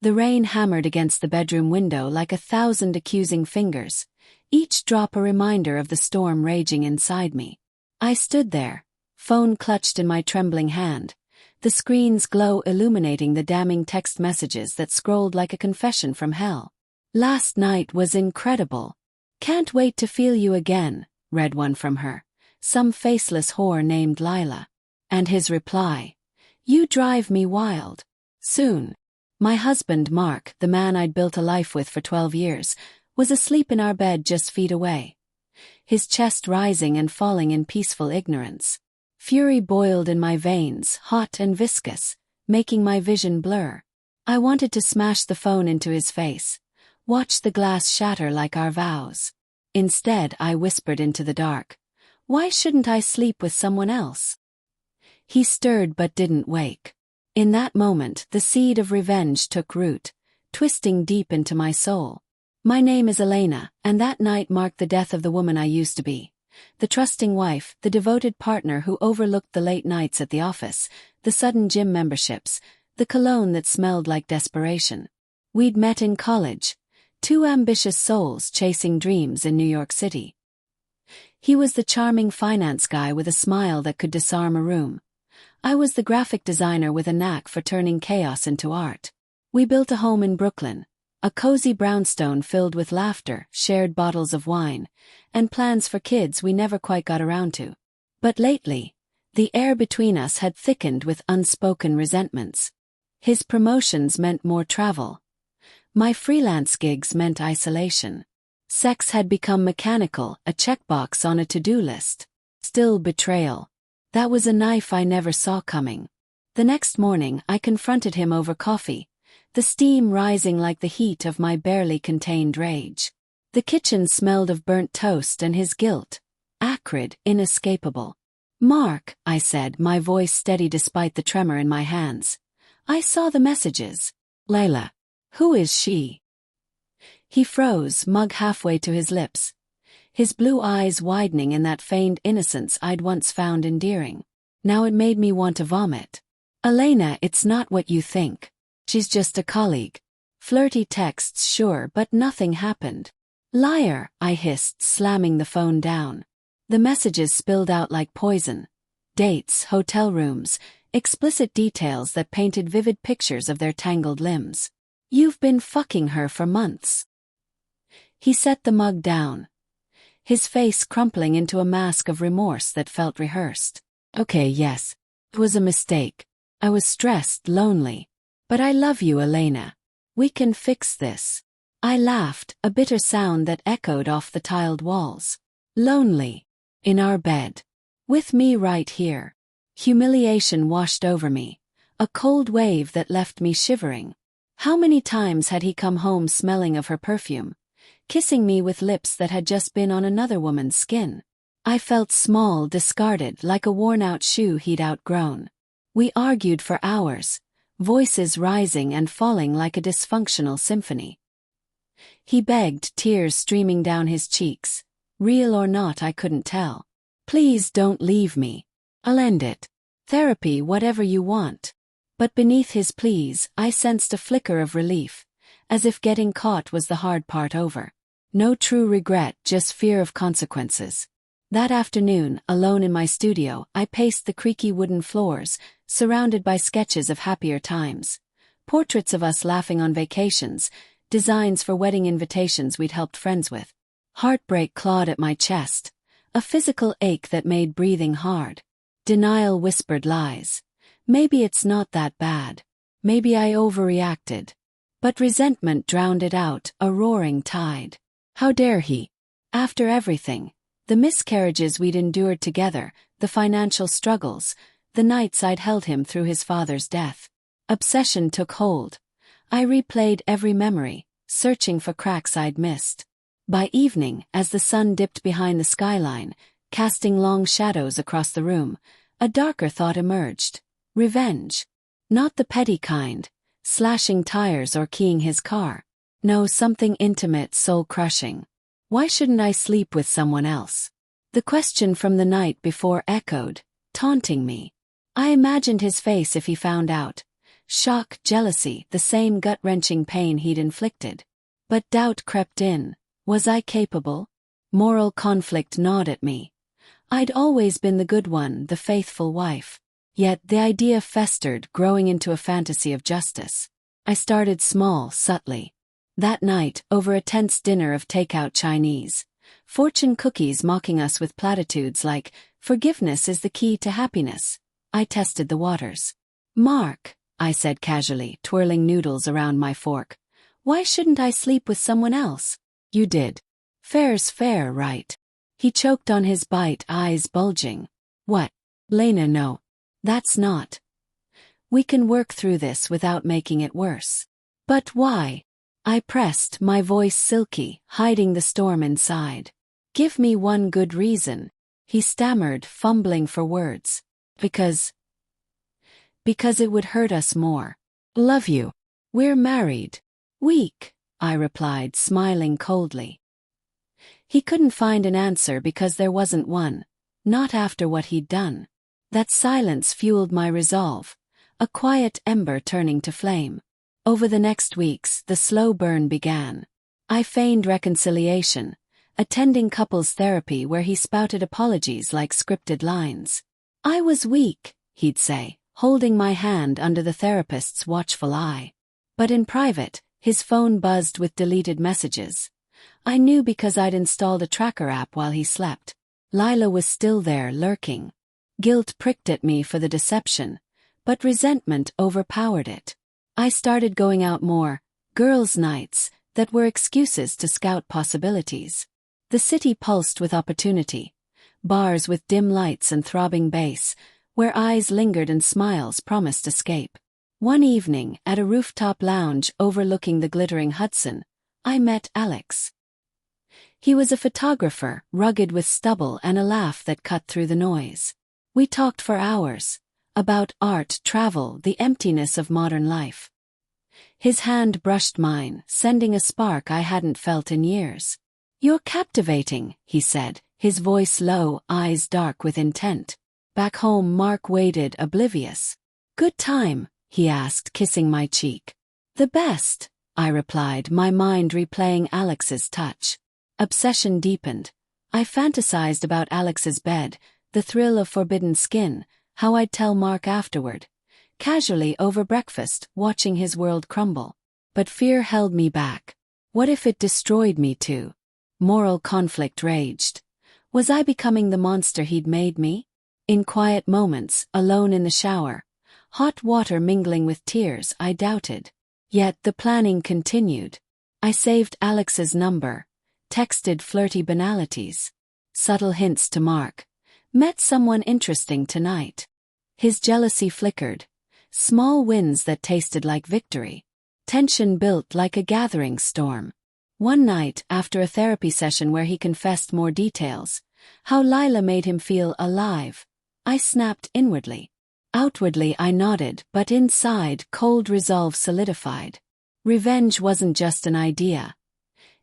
The rain hammered against the bedroom window like 1,000 accusing fingers, each drop a reminder of the storm raging inside me. I stood there, phone clutched in my trembling hand, the screen's glow illuminating the damning text messages that scrolled like a confession from hell. "Last night was incredible. Can't wait to feel you again," read one from her, some faceless whore named Lila. And his reply, "You drive me wild. Soon." My husband Mark, the man I'd built a life with for 12 years, was asleep in our bed just feet away, his chest rising and falling in peaceful ignorance. Fury boiled in my veins, hot and viscous, making my vision blur. I wanted to smash the phone into his face, watch the glass shatter like our vows. Instead, I whispered into the dark, "Why shouldn't I sleep with someone else?" He stirred but didn't wake. In that moment, the seed of revenge took root, twisting deep into my soul. My name is Elena, and that night marked the death of the woman I used to be. The trusting wife, the devoted partner who overlooked the late nights at the office, the sudden gym memberships, the cologne that smelled like desperation. We'd met in college, two ambitious souls chasing dreams in New York City. He was the charming finance guy with a smile that could disarm a room. I was the graphic designer with a knack for turning chaos into art. We built a home in Brooklyn, a cozy brownstone filled with laughter, shared bottles of wine, and plans for kids we never quite got around to. But lately, the air between us had thickened with unspoken resentments. His promotions meant more travel. My freelance gigs meant isolation. Sex had become mechanical, a checkbox on a to-do list. Still betrayal. That was a knife I never saw coming. The next morning, I confronted him over coffee, the steam rising like the heat of my barely contained rage. The kitchen smelled of burnt toast and his guilt, acrid, inescapable. "Mark," I said, my voice steady despite the tremor in my hands. "I saw the messages." "Layla. Who is she?" He froze, mug halfway to his lips, his blue eyes widening in that feigned innocence I'd once found endearing. Now it made me want to vomit. "Elena, it's not what you think. She's just a colleague." Flirty texts, sure, but nothing happened. "Liar," I hissed, slamming the phone down. The messages spilled out like poison. Dates, hotel rooms, explicit details that painted vivid pictures of their tangled limbs. "You've been fucking her for months." He set the mug down, his face crumpling into a mask of remorse that felt rehearsed. "Okay, yes. It was a mistake. I was stressed, lonely. But I love you, Elena. We can fix this." I laughed, a bitter sound that echoed off the tiled walls. "Lonely. In our bed. With me right here." Humiliation washed over me, a cold wave that left me shivering. How many times had he come home smelling of her perfume, kissing me with lips that had just been on another woman's skin? I felt small, discarded, like a worn-out shoe he'd outgrown. We argued for hours, voices rising and falling like a dysfunctional symphony. He begged, tears streaming down his cheeks. Real or not, I couldn't tell. "Please don't leave me. I'll end it. Therapy, whatever you want." But beneath his pleas, I sensed a flicker of relief, as if getting caught was the hard part over. No true regret, just fear of consequences. That afternoon, alone in my studio, I paced the creaky wooden floors, surrounded by sketches of happier times. Portraits of us laughing on vacations, designs for wedding invitations we'd helped friends with. Heartbreak clawed at my chest, a physical ache that made breathing hard. Denial whispered lies. Maybe it's not that bad. Maybe I overreacted. But resentment drowned it out, a roaring tide. How dare he? After everything, the miscarriages we'd endured together, the financial struggles, the nights I'd held him through his father's death. Obsession took hold. I replayed every memory, searching for cracks I'd missed. By evening, as the sun dipped behind the skyline, casting long shadows across the room, a darker thought emerged. Revenge. Not the petty kind, slashing tires or keying his car. No, something intimate, soul-crushing. Why shouldn't I sleep with someone else? The question from the night before echoed, taunting me. I imagined his face if he found out. shock, jealousy, the same gut-wrenching pain he'd inflicted. But doubt crept in. Was I capable? Moral conflict gnawed at me. I'd always been the good one, the faithful wife. Yet the idea festered, growing into a fantasy of justice. I started small, subtly. That night, over a tense dinner of takeout Chinese, fortune cookies mocking us with platitudes like, "Forgiveness is the key to happiness," I tested the waters. "Mark," I said casually, twirling noodles around my fork, "why shouldn't I sleep with someone else?" "You did. Fair's fair, right?" He choked on his bite, eyes bulging. "What? Lena, no. That's not. We can work through this without making it worse." "But why?" I pressed, my voice silky, hiding the storm inside. "Give me one good reason." He stammered, fumbling for words. Because it would hurt us more. "Love you. We're married." "Weak," I replied, smiling coldly. He couldn't find an answer because there wasn't one. Not after what he'd done. That silence fueled my resolve, a quiet ember turning to flame. Over the next weeks, the slow burn began. I feigned reconciliation, attending couples therapy where he spouted apologies like scripted lines. "I was weak," he'd say, holding my hand under the therapist's watchful eye. But in private, his phone buzzed with deleted messages. I knew because I'd installed a tracker app while he slept. Lila was still there, lurking. Guilt pricked at me for the deception, but resentment overpowered it. I started going out more, girls' nights, that were excuses to scout possibilities. The city pulsed with opportunity. Bars with dim lights and throbbing bass, where eyes lingered and smiles promised escape. One evening, at a rooftop lounge overlooking the glittering Hudson, I met Alex. He was a photographer, rugged with stubble and a laugh that cut through the noise. We talked for hours. About art, travel, the emptiness of modern life. His hand brushed mine, sending a spark I hadn't felt in years. "You're captivating," he said, his voice low, eyes dark with intent. Back home, Mark waited, oblivious. "Good time?" he asked, kissing my cheek. "The best," I replied, my mind replaying Alex's touch. Obsession deepened. I fantasized about Alex's bed, the thrill of forbidden skin, how I'd tell Mark afterward. Casually over breakfast, watching his world crumble. But fear held me back. What if it destroyed me too? Moral conflict raged. Was I becoming the monster he'd made me? In quiet moments, alone in the shower, hot water mingling with tears, I doubted. Yet the planning continued. I saved Alex's number, texted flirty banalities, subtle hints to Mark. Met someone interesting tonight. His jealousy flickered. Small wins that tasted like victory. Tension built like a gathering storm. One night, after a therapy session where he confessed more details, how Lila made him feel alive, I snapped inwardly. Outwardly I nodded, but inside, cold resolve solidified. Revenge wasn't just an idea.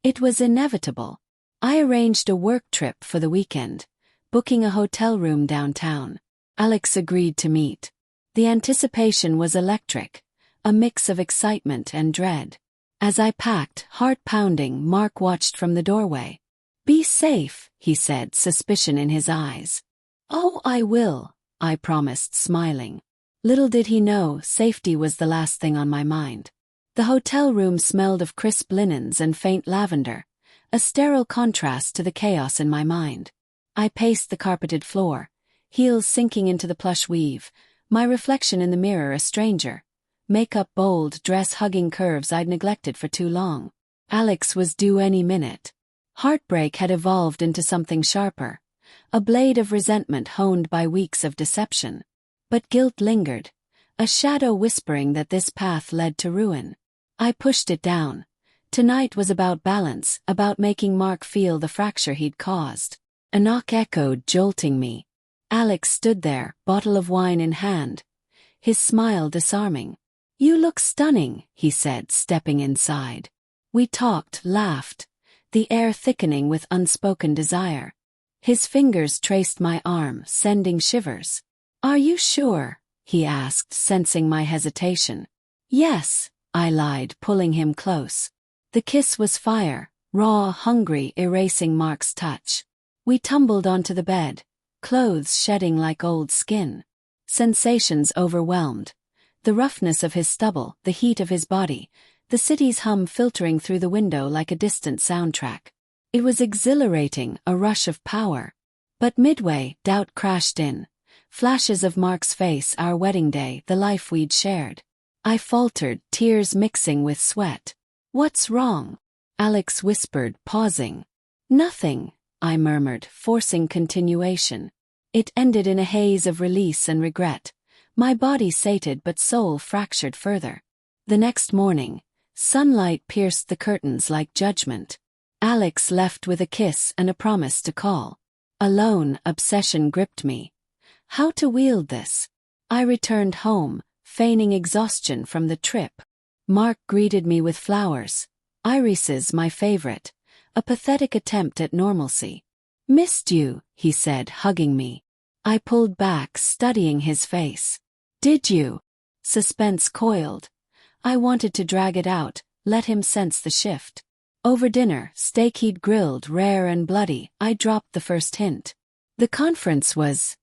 It was inevitable. I arranged a work trip for the weekend, booking a hotel room downtown. Alex agreed to meet. The anticipation was electric, a mix of excitement and dread. As I packed, heart pounding, Mark watched from the doorway. "Be safe," he said, suspicion in his eyes. "Oh, I will," I promised, smiling. Little did he know, safety was the last thing on my mind. The hotel room smelled of crisp linens and faint lavender, a sterile contrast to the chaos in my mind. I paced the carpeted floor, heels sinking into the plush weave, my reflection in the mirror a stranger. Makeup bold, dress hugging curves I'd neglected for too long. Alex was due any minute. Heartbreak had evolved into something sharper, a blade of resentment honed by weeks of deception. But guilt lingered, a shadow whispering that this path led to ruin. I pushed it down. Tonight was about balance, about making Mark feel the fracture he'd caused. A knock echoed, jolting me. Alex stood there, bottle of wine in hand, his smile disarming. "You look stunning," he said, stepping inside. We talked, laughed, the air thickening with unspoken desire. His fingers traced my arm, sending shivers. "Are you sure?" he asked, sensing my hesitation. Yes, I lied, pulling him close. The kiss was fire, raw, hungry, erasing Mark's touch. We tumbled onto the bed, clothes shedding like old skin. Sensations overwhelmed. The roughness of his stubble, the heat of his body, the city's hum filtering through the window like a distant soundtrack. It was exhilarating, a rush of power. But midway, doubt crashed in. Flashes of Mark's face, our wedding day, the life we'd shared. I faltered, tears mixing with sweat. "What's wrong?" Alex whispered, pausing. "Nothing," I murmured, forcing continuation. It ended in a haze of release and regret. My body sated but soul fractured further. The next morning, sunlight pierced the curtains like judgment. Alex left with a kiss and a promise to call. Alone, obsession gripped me. How to wield this? I returned home, feigning exhaustion from the trip. Mark greeted me with flowers. Irises, my favorite. A pathetic attempt at normalcy. "Missed you," he said, hugging me. I pulled back, studying his face. "Did you?" Suspense coiled. I wanted to drag it out, let him sense the shift. Over dinner, steak he'd grilled, rare and bloody, I dropped the first hint. The conference was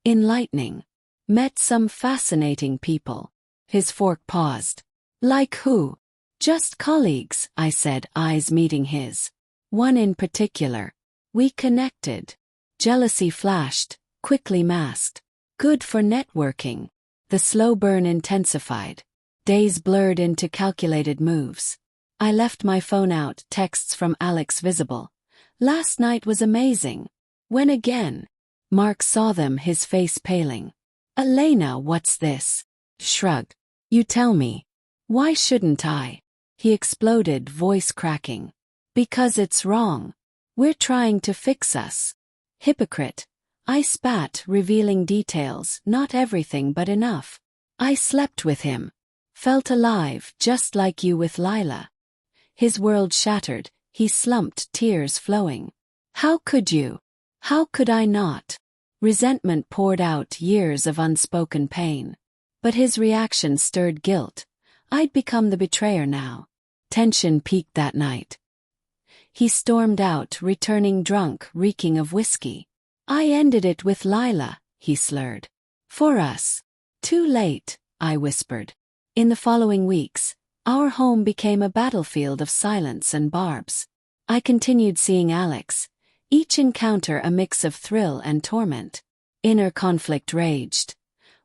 enlightening. Met some fascinating people. His fork paused. "Like who?" "Just colleagues," I said, eyes meeting his. "One in particular." We connected. Jealousy flashed, quickly masked. Good for networking. The slow burn intensified. Days blurred into calculated moves. I left my phone out, texts from Alex visible. "Last night was amazing." "When again?" Mark saw them, his face paling. "Elena, what's this?" Shrugged. "You tell me." "Why shouldn't I?" He exploded, voice cracking. "Because it's wrong. We're trying to fix us." "Hypocrite." I spat, revealing details, not everything but enough. "I slept with him. Felt alive, just like you with Lila." His world shattered, he slumped, tears flowing. "How could you? How could I not?" Resentment poured out, years of unspoken pain. But his reaction stirred guilt. I'd become the betrayer now. Tension peaked that night. He stormed out, returning drunk, reeking of whiskey. "I ended it with Lila," he slurred. "For us." "Too late," I whispered. In the following weeks, our home became a battlefield of silence and barbs. I continued seeing Alex, each encounter a mix of thrill and torment. Inner conflict raged.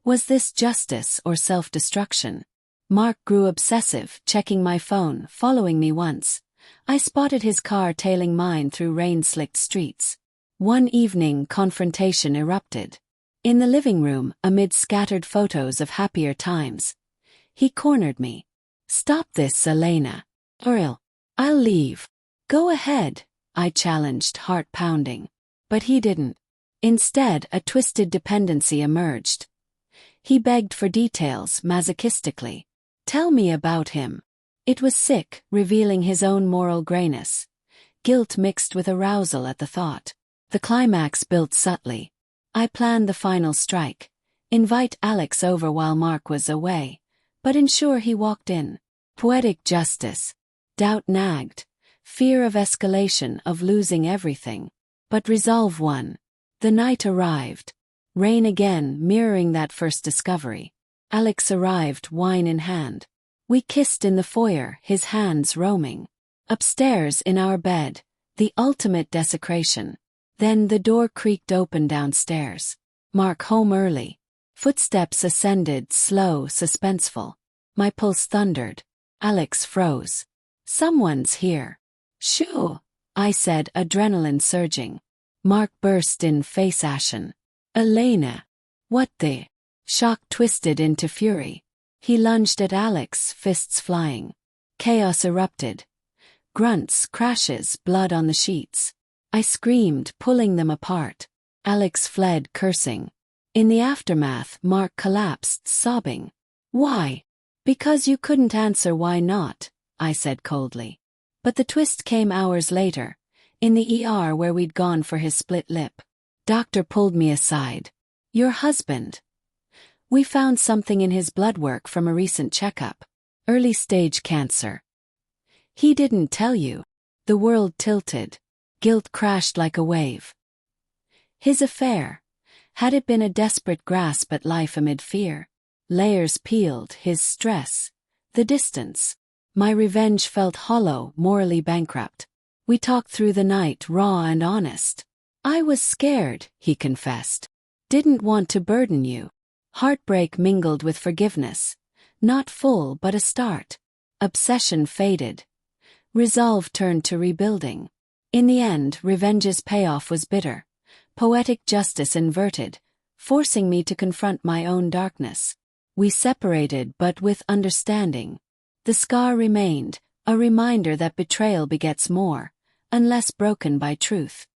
Was this justice or self-destruction? Mark grew obsessive, checking my phone, following me once. I spotted his car tailing mine through rain-slicked streets. One evening, confrontation erupted. In the living room, amid scattered photos of happier times. He cornered me. "Stop this, Elena." "Or I'll leave." "Go ahead," I challenged, heart pounding. But he didn't. Instead, a twisted dependency emerged. He begged for details, masochistically. "Tell me about him." It was sick, revealing his own moral grayness. Guilt mixed with arousal at the thought. The climax built subtly. I planned the final strike. Invite Alex over while Mark was away. But ensure he walked in. Poetic justice. Doubt nagged. Fear of escalation, of losing everything. But resolve won. The night arrived. Rain again, mirroring that first discovery. Alex arrived, wine in hand. We kissed in the foyer, his hands roaming. Upstairs, in our bed, the ultimate desecration. Then the door creaked open downstairs. Mark home early. Footsteps ascended, slow, suspenseful. My pulse thundered. Alex froze. "Someone's here." "Shoo," I said, adrenaline surging. Mark burst in, face ashen. "Elena." "What the?" Shock twisted into fury. He lunged at Alex, fists flying. Chaos erupted. Grunts, crashes, blood on the sheets. I screamed, pulling them apart. Alex fled, cursing. In the aftermath, Mark collapsed, sobbing. "Why?" "Because you couldn't answer why not," I said coldly. But the twist came hours later, in the ER where we'd gone for his split lip. Doctor pulled me aside. "Your husband." We found something in his blood work from a recent checkup. Early stage cancer. He didn't tell you. The world tilted. Guilt crashed like a wave. His affair. Had it been a desperate grasp at life amid fear? Layers peeled, his stress. The distance. My revenge felt hollow, morally bankrupt. We talked through the night, raw and honest. I was scared, he confessed. Didn't want to burden you. Heartbreak mingled with forgiveness. Not full, but a start. Obsession faded. Resolve turned to rebuilding. In the end, revenge's payoff was bitter. Poetic justice inverted, forcing me to confront my own darkness. We separated, but with understanding. The scar remained, a reminder that betrayal begets more, unless broken by truth.